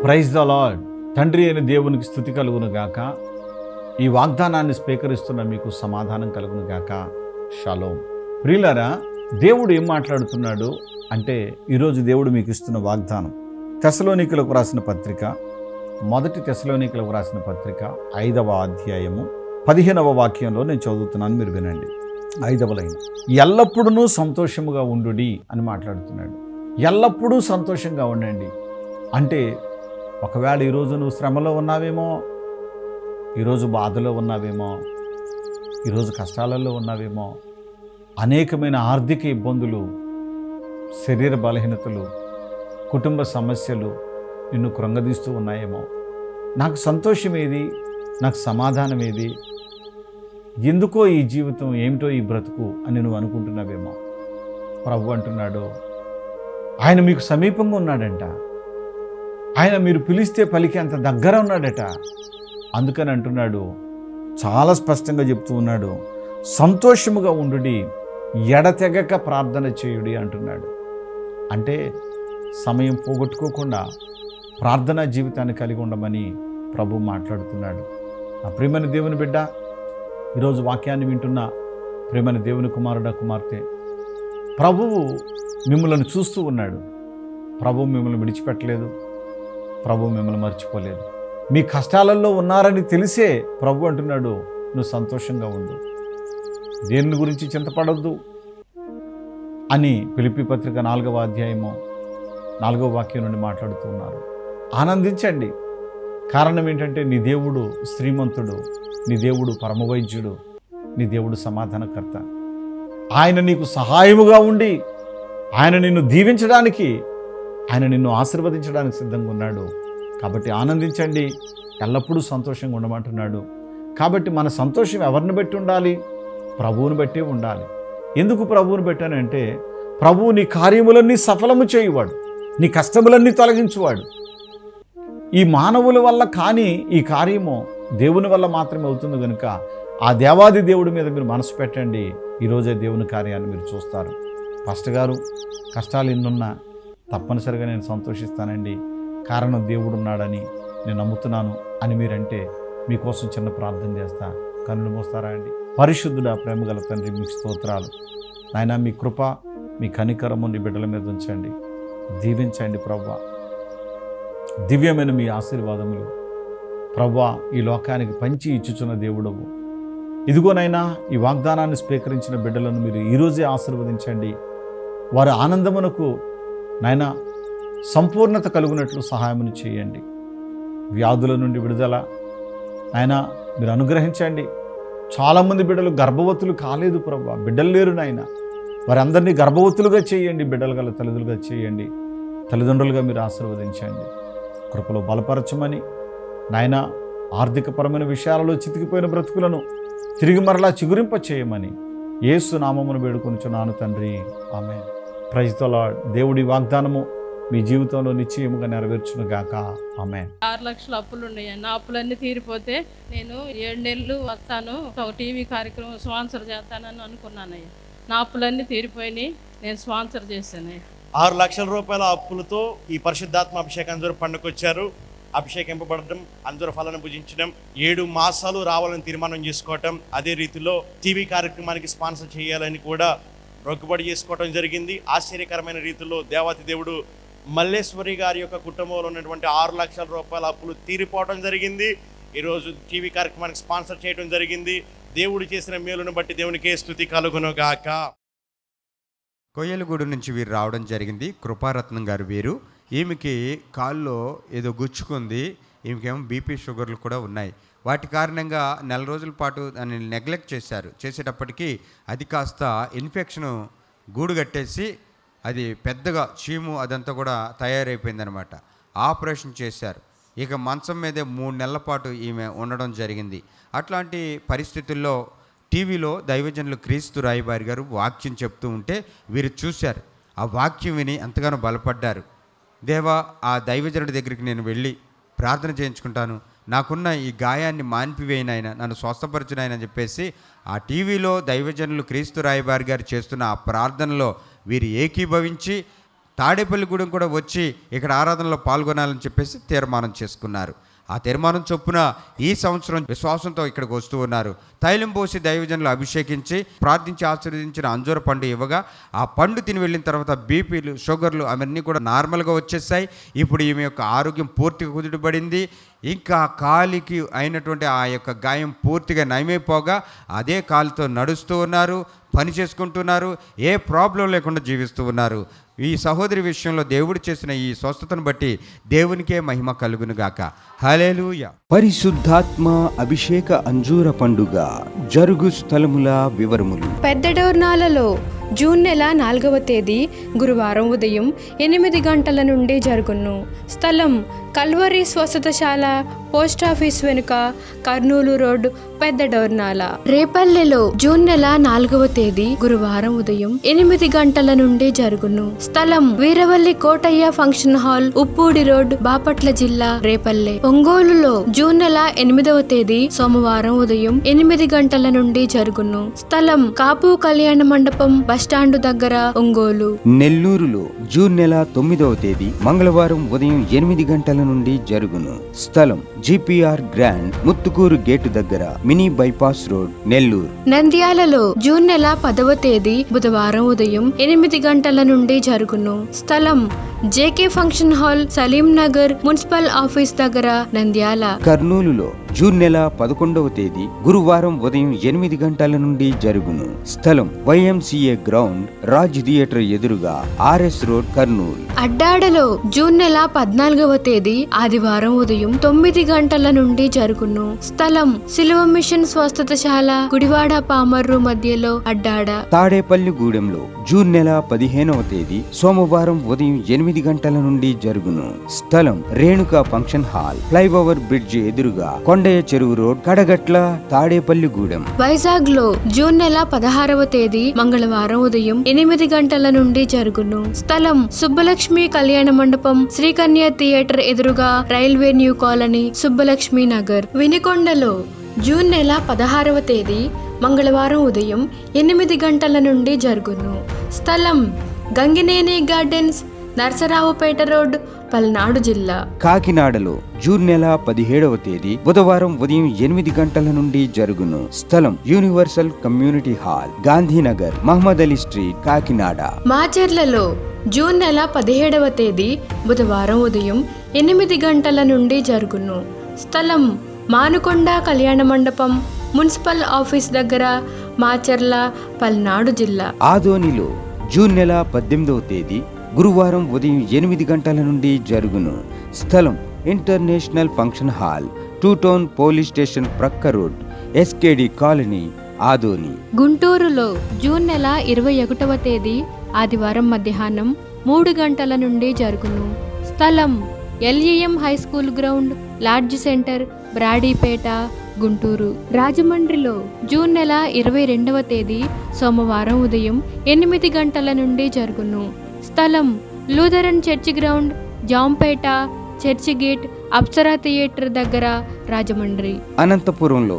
Praise the lord. తండ్రి అయిన దేవునికి స్తుతి కలుగును గాక. ఈ వాగ్దానాన్ని స్వీకరిస్తున్న మీకు సమాధానం కలుగును గాక. షలోమ్. ప్రియులారా, దేవుడు ఏం మాట్లాడుతున్నాడు అంటే, ఈరోజు దేవుడు మీకు ఇస్తున్న వాగ్దానం తెస్సలోనికలకు రాసిన పత్రిక, మొదటి తెస్సలోనికలకు రాసిన పత్రిక 5వ అధ్యాయము 15వ వాక్యంలో నేను చదువుతున్నాను, మీరు వినండి. 5వ లైన్, ఎల్లప్పుడూ సంతోషముగా ఉండుడి అని మాట్లాడుతున్నాడు. ఎల్లప్పుడూ సంతోషంగా ఉండండి అంటే, ఒకవేళ ఈరోజు నువ్వు శ్రమలో ఉన్నావేమో, ఈరోజు బాధలో ఉన్నావేమో, ఈరోజు కష్టాలలో ఉన్నావేమో, అనేకమైన ఆర్థిక ఇబ్బందులు, శరీర బలహీనతలు, కుటుంబ సమస్యలు నిన్ను కృంగదీస్తూ ఉన్నాయేమో. నాకు సంతోషం ఏది, నాకు సమాధానం ఏది, ఎందుకో ఈ జీవితం, ఏమిటో ఈ బ్రతుకు అని నువ్వు అనుకుంటున్నావేమో. ప్రభు అంటున్నాడు, ఆయన మీకు సమీపంగా ఉన్నాడంట. ఆయన మీరు పిలిస్తే పలికి అంత దగ్గర ఉన్నాడట. అందుకని అంటున్నాడు, చాలా స్పష్టంగా చెప్తూ ఉన్నాడు, సంతోషముగా ఉండుడి, ఎడతెగక ప్రార్థన చేయుడి అంటున్నాడు. అంటే సమయం పోగొట్టుకోకుండా ప్రార్థనా జీవితాన్ని కలిగి ఉండమని ప్రభు మాట్లాడుతున్నాడు. ఆ ప్రియమైన దేవుని బిడ్డ, ఈరోజు వాక్యాన్ని వింటున్న ప్రియమైన దేవుని కుమారుడా, కుమార్తె, ప్రభువు మిమ్మల్ని చూస్తూ ఉన్నాడు. ప్రభువు మిమ్మల్ని విడిచిపెట్టలేదు, ప్రభు మిమ్మల్ని మర్చిపోలేదు. మీ కష్టాలలో ఉన్నారని తెలిసే ప్రభు అంటున్నాడు, నువ్వు సంతోషంగా ఉండు, దేని గురించి చింతపడొద్దు అని ఫిలిప్పీ పత్రిక 4వ అధ్యాయము 4వ వాక్యం నుండి మాట్లాడుతూ ఉన్నారు. ఆనందించండి. కారణం ఏంటంటే, నీ దేవుడు శ్రీమంతుడు, నీ దేవుడు పరమవైద్యుడు, నీ దేవుడు సమాధానకర్త. ఆయన నీకు సహాయముగా ఉండి, ఆయన నిన్ను దీవించడానికి, ఆయన నిన్ను ఆశీర్వదించడానికి సిద్ధంగా ఉన్నాడు. కాబట్టి ఆనందించండి, ఎల్లప్పుడూ సంతోషంగా ఉండమంటున్నాడు. కాబట్టి మన సంతోషం ఎవరిని బట్టి ఉండాలి? ప్రభువుని బట్టే ఉండాలి. ఎందుకు ప్రభువుని పెట్టానంటే, ప్రభువు నీ కార్యములన్నీ సఫలము చేయువాడు, నీ కష్టములన్నీ తొలగించువాడు. ఈ మానవుల వల్ల కానీ ఈ కార్యము దేవుని వల్ల మాత్రమే అవుతుంది కనుక, ఆ దేవాది దేవుడి మీద మీరు మనసు పెట్టండి. ఈరోజే దేవుని కార్యాన్ని మీరు చూస్తారు. పాస్టర్ గారు, కష్టాలు ఎన్నున్నా తప్పనిసరిగా నేను సంతోషిస్తానండి, కారణం దేవుడు ఉన్నాడని నేను నమ్ముతున్నాను అని మీరంటే, మీకోసం చిన్న ప్రార్థన చేస్తా. కన్నులు మోస్తారా అండి? పరిశుద్ధుడా, ప్రేమగల తండ్రి, మీకు స్తోత్రాలు నాయనా. మీ కృప, మీ కనికరము నీ బిడ్డల మీద ఉంచండి, దీవించండి ప్రభువా. దివ్యమైన మీ ఆశీర్వాదములు ప్రభువా ఈ లోకానికి పంచి ఇచ్చుచున్న దేవుడవు. ఇదిగోనైనా ఈ వాగ్దానాన్ని స్వీకరించిన బిడ్డలను మీరు ఈరోజే ఆశీర్వదించండి. వారి ఆనందమునకు నాయనా సంపూర్ణత కలుగునట్లు సహాయమును చేయండి. వ్యాధుల నుండి విడుదల నాయనా మీరు అనుగ్రహించండి. చాలామంది బిడ్డలు గర్భవతులు కాలేదు ప్రభువా, బిడ్డలు లేరు నాయన. వారందరినీ గర్భవతులుగా చేయండి, బిడ్డలు గల తల్లిదండ్రులుగా చేయండి, తల్లిదండ్రులుగా మీరు ఆశీర్వదించండి. కృపలో బలపరచమని నాయన, ఆర్థికపరమైన విషయాలలో చితికిపోయిన బ్రతుకులను తిరిగి మరలా చిగురింప చేయమని యేసు నామమును వేడుకొనుచున్నాను తండ్రి, ఆమేన్. Praise the lord. దేవుడి వాగ్దానము మీ జీవితంలో నిశ్చయముగా నెరవేర్చును గాక, ఆమేన్. 6 లక్షల అప్పులు ఉన్నాయి. నా అప్పులన్నీ తీరిపోతే నేను 7 నెలలు వస్తాను, ఒక టీవీ కార్యక్రమం స్పాన్సర్ చేస్తానని అనుకున్నానయ్య. నా అప్పులన్నీ తీరిపోయినాయి, నేను స్పాన్సర్ చేశాను. 6 లక్షల రూపాయల అప్పులతో ఈ పరిశుద్ధాత్మ అభిషేకం అందరూ పండుకొచ్చారు. అభిషేకింపబడటం, అందరూ ఫలాన్ని భుజించడం, 7 మాసాలు రావాలని తీర్మానం చేసుకోవటం, అదే రీతిలో టీవీ కార్యక్రమానికి స్పాన్సర్ చేయాలని కూడా మొక్కుబడి చేసుకోవటం జరిగింది. ఆశ్చర్యకరమైన రీతిలో దేవాతి దేవుడు మల్లేశ్వరి గారి యొక్క కుటుంబంలో ఉన్నటువంటి 6 లక్షల రూపాయల అప్పులు తీరిపోవడం జరిగింది. ఈరోజు టీవీ కార్యక్రమానికి స్పాన్సర్ చేయడం జరిగింది. దేవుడు చేసిన మేలును బట్టి దేవునికే స్తుతి కలుగును గాక. కొయ్యలగూడు నుంచి వీరు రావడం జరిగింది. కృపారత్నం గారు వీరు. ఈమెకి కాల్లో ఏదో గుచ్చుకుంది, ఈమెకేమో బీపీ షుగర్లు కూడా ఉన్నాయి. వాటి కారణంగా 4 రోజుల పాటు దాన్ని నెగ్లెక్ట్ చేశారు. చేసేటప్పటికీ అది కాస్త ఇన్ఫెక్షను గూడు కట్టేసి అది పెద్దగా చీము అదంతా కూడా తయారైపోయిందనమాట. ఆపరేషన్ చేశారు. ఇక మంచం మీదే 3 నెలల పాటు ఈమె ఉండడం జరిగింది. అట్లాంటి పరిస్థితుల్లో టీవీలో దైవజనులు క్రీస్తు రాయబారి గారు వాక్యం చెప్తూ ఉంటే వీరు చూశారు. ఆ వాక్యం విని ఎంతగానో బలపడ్డారు. దేవా, ఆ దైవజనుడి దగ్గరికి నేను వెళ్ళి ప్రార్థన చేయించుకుంటాను, నాకున్న ఈ గాయాన్ని మాన్పివేయనైనా, నన్ను స్వస్థపరచునైనా చెప్పేసి ఆ టీవీలో దైవజనులు క్రీస్తు రాయబారి గారు చేస్తున్న ఆ ప్రార్థనలో వీరు ఏకీభవించి తాడేపల్లిగూడెం కూడా వచ్చి ఇక్కడ ఆరాధనలో పాల్గొనాలని చెప్పేసి తీర్మానం చేసుకున్నారు. ఆ తీర్మానం చొప్పున ఈ సంవత్సరం విశ్వాసంతో ఇక్కడికి వస్తూ ఉన్నారు. తైలం పోసి దైవజనులు అభిషేకించి ప్రార్థించి ఆశీర్వదించిన అంజూర పండు ఇవ్వగా ఆ పండు తిని వెళ్ళిన తర్వాత బీపీలు, షుగర్లు అవన్నీ కూడా నార్మల్గా వచ్చేసాయి. ఇప్పుడు ఈమె యొక్క ఆరోగ్యం పూర్తిగా కుదుటపడింది. ఇంకా కాలికి అయినటువంటి ఆ యొక్క గాయం పూర్తిగా నయమైపోగా అదే కాలుతో నడుస్తూ ఉన్నారు, పని చేసుకుంటున్నారు, ఏ ప్రాబ్లం లేకుండా జీవిస్తూ ఉన్నారు. ఈ సహోదరి విషయంలో దేవుడు చేసిన ఈ స్వస్థతను బట్టి దేవునికే మహిమ కలుగును గాక. హల్లెలూయా. పరిశుద్ధాత్మ అభిషేక అంజూర పండుగ జరుగు స్థలముల వివరములు. పెద్దడోర్నాలలో జూన్ నెల 4వ తేదీ గురువారం ఉదయం 8 గంటల నుండి జరుగును. స్థలం కల్వరి స్వస్థతశాల, పోస్టాఫీస్ వెనుక, కర్నూలు రోడ్, పెద్దడోర్నాల. రేపల్లెలో జూన్ నెల 4వ తేదీ గురువారం ఉదయం 8 గంటల నుండి జరుగును. స్థలం Veeravalli Kotaiah function hall, Uppudi road, Bapatla జిల్లా, రేపల్లె. ఒంగోలులో జూన్ నెల 8వ తేదీ సోమవారం ఉదయం 8 గంటల నుండి జరుగును. స్థలం కాపు కళ్యాణ మండపం, బస్టాండు దగ్గర, ఒంగోలు. నెల్లూరులో జూన్ నెల 9వ తేదీ మంగళవారం ఉదయం 8 గంటల నుండి జరుగును. స్థలం జిపిఆర్ గ్రాండ్, ముత్తుకూరు గేటు దగ్గర, మినీ బైపాస్ రోడ్, నెల్లూరు. నంద్యాలలో జూన్ నెల 10వ తేదీ బుధవారం ఉదయం 8 గంటల నుండి జరుగును. స్థలం JK function hall, Saleem Nagar, municipal office దగ్గర, నంద్యాల. కర్నూలులో జూన్ నెల 11వ తేదీ గురువారం ఉదయం 8 గంటల నుండి జరుగును. స్థలం YMCA గ్రౌండ్, రాజ్ థియేటర్ ఎదురుగా, RS రోడ్, కర్నూలు. అడ్డాడలో జూన్ నెల 14వ తేదీ ఆదివారం ఉదయం 9 గంటల నుండి జరుగును. స్థలం సిలువ మిషన్ స్వస్థతశాల, గుడివాడ పామర్రు మధ్యలో, అడ్డాడ. తాడేపల్లిగూడెంలో జూన్ నెల 15వ తేదీ సోమవారం ఉదయం 8 గంటల నుండి జరుగును. స్థలం Renuka function hall, flyover bridge ఎదురుగా, కొండయ్య చెరువు రోడ్, కడగట్ల, తాడేపల్లిగూడెం. వైజాగ్ లో జూన్ నెల 16వ తేదీ మంగళవారం ఉదయం 8 గంటల నుండి జరుగును. స్థలం సుబ్బలక్ష్మి కళ్యాణ మండపం, శ్రీకన్య థియేటర్ ఎదురుగా, railway new colony, Subbalakshmi Nagar. వినికొండలో జూన్ నెల 16వ తేదీ మంగళవారం ఉదయం 8 గంటల నుండి జరుగును. స్థలం గంగినేని గార్డెన్స్, నర్సరావుపేట రోడ్, పల్నాడు జిల్లా. కాకినాడలో జూన్ నెల 17వ తేదీ బుధవారం ఉదయం 8 గంటల నుండి జరుగును. స్థలం universal community hall, Gandhinagar, Mohammed Ali street, Kakinada. మాచర్లలో జూన్ నెల 17వ తేదీ బుధవారం ఉదయం 8 గంటల నుండి జరుగును. స్థలం మానుకొండ కళ్యాణ మండపం, మున్సిపల్ ఆఫీస్ దగ్గర, మాచర్ల, పల్నాడు జిల్లా. ఆదోనిలో జూన్ నెల 18వ తేదీ గురువారం ఉదయం 8 గంటల నుండి జరుగును. స్థలం international function hall, 2 town police station ప్రక్క రోడ్, SKD కాలనీ, ఆదోని. గుంటూరులో జూన్ నెల 21వ తేదీ ఆదివారం మధ్యాహ్నం 3 గంటల నుండి జరుగును. స్థలం LEM high school ground, LADS centre, Brodipet, Guntur. రాజమండ్రిలో జూన్ నెల 22వ తేదీ సోమవారం ఉదయం 8 గంటల నుండి జరుగును. స్థలం Lutheran church ground, Jampeta, church gate, Apsara theatre దగ్గర, రాజమండ్రి. అనంతపురంలో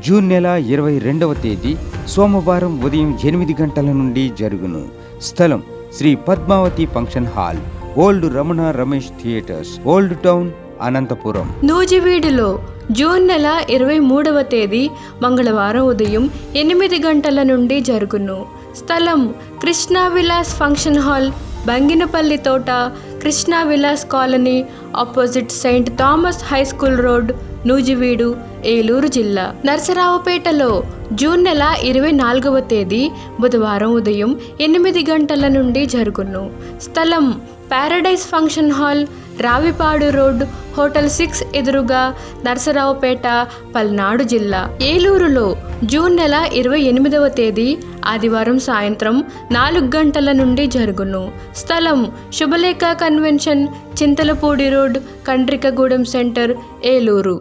జూన్ నెల 22వ తేదీ సోమవారం ఉదయం 8 గంటల నుండి జరుగును. స్థలం Sri Padmavathi function hall, old Ramana Ramesh theatres, old town, Anantapur. నూజివీడులో జూన్ నెల 23వ తేదీ మంగళవారం ఉదయం 8 గంటల నుండి జరుగును. స్థలం కృష్ణా విలాస్ ఫంక్షన్ హాల్, బంగినపల్లి తోట, Krishna Vilas colony, opposite Saint Thomas high school road, Nuzvid, Eluru జిల్లా. నర్సరావుపేటలో జూన్ నెల 24వ తేదీ బుధవారం ఉదయం 8 గంటల నుండి జరుగును. స్థలం paradise function hall, Ravipadu road, hotel 6 ఎదురుగా, నర్సరావుపేట, పల్నాడు జిల్లా. ఏలూరులో జూన్ నెల 28వ తేదీ ఆదివారం సాయంత్రం 4 గంటల నుండి జరుగును. స్థలం Subhalekha convention, Chintalapudi road, Kandrikagudem centre, Eluru.